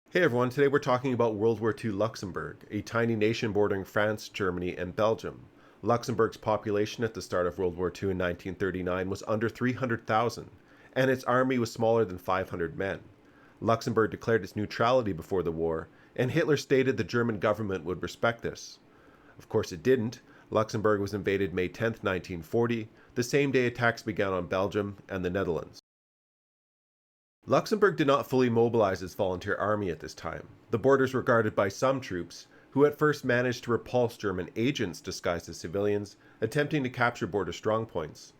Hey everyone, today we're talking about World War II Luxembourg, a tiny nation bordering France, Germany, and Belgium. Luxembourg's population at the start of World War II in 1939 was under 300,000, and its army was smaller than 500 men. Luxembourg declared its neutrality before the war, and Hitler stated the German government would respect this. Of course it didn't. Luxembourg was invaded May 10, 1940, the same day attacks began on Belgium and the Netherlands. Luxembourg did not fully mobilize its volunteer army at this time. The borders were guarded by some troops, who at first managed to repulse German agents disguised as civilians, attempting to capture border strongpoints.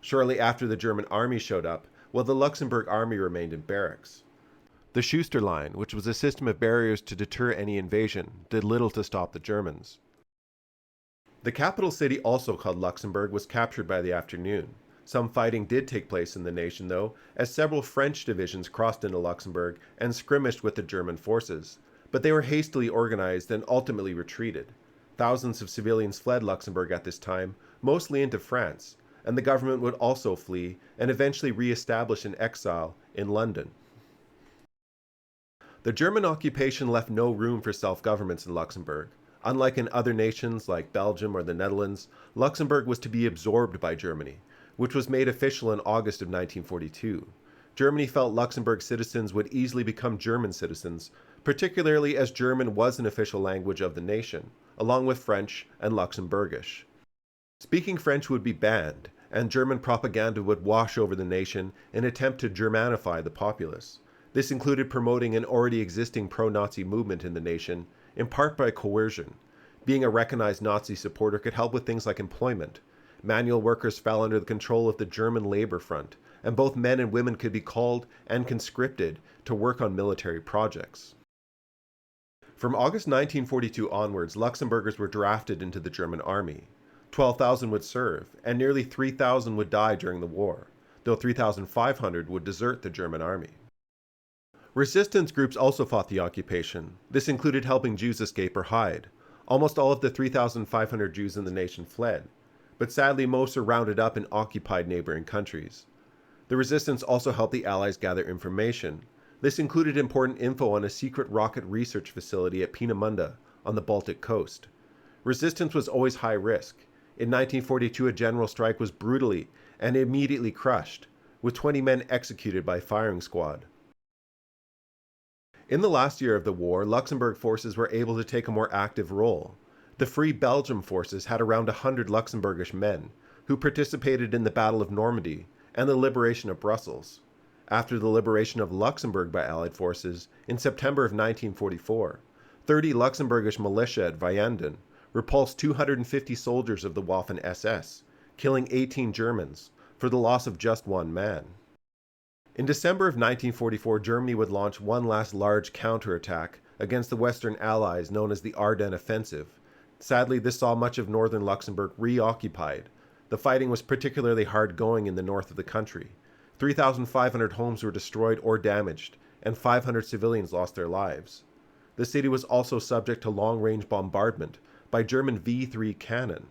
Shortly after the German army showed up, while the Luxembourg army remained in barracks. The Schuster Line, which was a system of barriers to deter any invasion, did little to stop the Germans. The capital city, also called Luxembourg, was captured by the afternoon. Some fighting did take place in the nation, though, as several French divisions crossed into Luxembourg and skirmished with the German forces, but they were hastily organized and ultimately retreated. Thousands of civilians fled Luxembourg at this time, mostly into France, and the government would also flee and eventually re-establish an exile in London. The German occupation left no room for self-governments in Luxembourg. Unlike in other nations like Belgium or the Netherlands, Luxembourg was to be absorbed by Germany, which was made official in August of 1942. Germany felt Luxembourg citizens would easily become German citizens, particularly as German was an official language of the nation, along with French and Luxembourgish. Speaking French would be banned, and German propaganda would wash over the nation in an attempt to Germanify the populace. This included promoting an already existing pro-Nazi movement in the nation, in part by coercion. Being a recognized Nazi supporter could help with things like employment. Manual workers fell under the control of the German labor front, and both men and women could be called and conscripted to work on military projects. From August 1942 onwards, Luxembourgers were drafted into the German army. 12,000 would serve, and nearly 3,000 would die during the war, though 3,500 would desert the German army. Resistance groups also fought the occupation. This included helping Jews escape or hide. Almost all of the 3,500 Jews in the nation fled, but sadly most are rounded up in occupied neighboring countries. The resistance also helped the Allies gather information. This included important info on a secret rocket research facility at Peenemünde on the Baltic coast. Resistance was always high risk. In 1942, a general strike was brutally and immediately crushed, with 20 men executed by firing squad. In the last year of the war, Luxembourg forces were able to take a more active role. The Free Belgium forces had around 100 Luxembourgish men, who participated in the Battle of Normandy and the liberation of Brussels. After the liberation of Luxembourg by Allied forces in September of 1944, 30 Luxembourgish militia at Vianden repulsed 250 soldiers of the Waffen SS, killing 18 Germans, for the loss of just one man. In December of 1944, Germany would launch one last large counterattack against the Western Allies known as the Ardennes Offensive. Sadly, this saw much of northern Luxembourg reoccupied. The fighting was particularly hard going in the north of the country. 3,500 homes were destroyed or damaged, and 500 civilians lost their lives. The city was also subject to long-range bombardment by German V-3 cannon.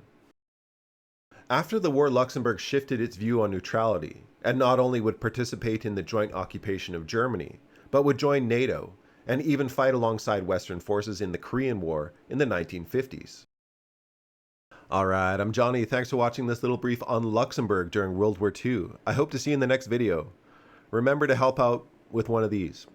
After the war, Luxembourg shifted its view on neutrality, and not only would participate in the joint occupation of Germany, but would join NATO, and even fight alongside Western forces in the Korean War in the 1950s. Alright, I'm Johnny. Thanks for watching this little brief on Luxembourg during World War II. I hope to see you in the next video. Remember to help out with one of these.